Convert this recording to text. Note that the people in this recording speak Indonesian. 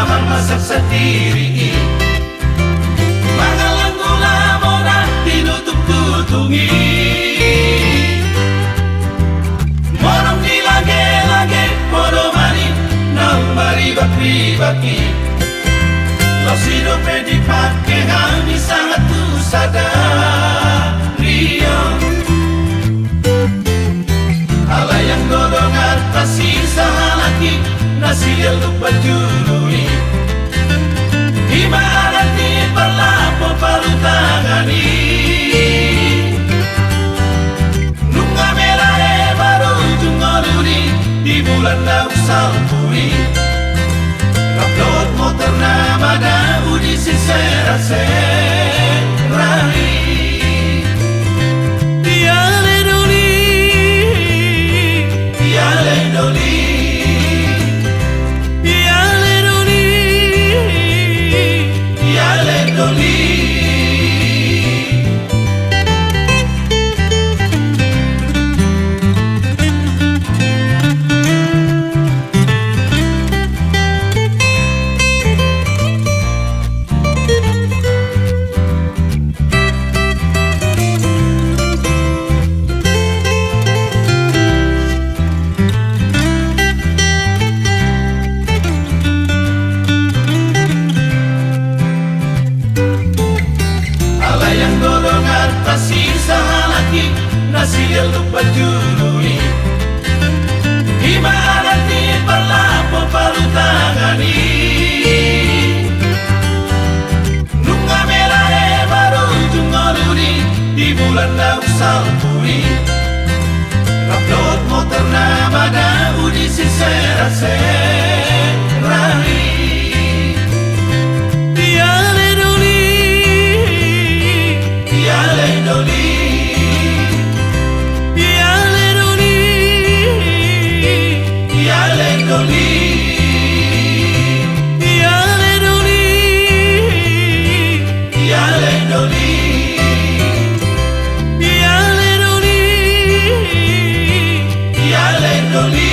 mamang masak sendiri. Mangalang gula mona tinutup-tutungi. Morong dilage-lage podo mani nang maribak-ribaki. Lo sidope dipake hani sangat tu sadari. Ala yang godong atas sisa halaki nasi yang lupa jului. Ibarat di berlapo palu tangani. Nunga merah baru jungoluri di bulan daun salpuri. Raplot motor nama daun di sisera-serai. Sisa halaki nasi yang lupa jului. Ibarat di berlapo palu tangani. Nunga merah baru jungoluri di bulan daun salpuri. Raplot motor nama daun di sisera-serai. Dolly.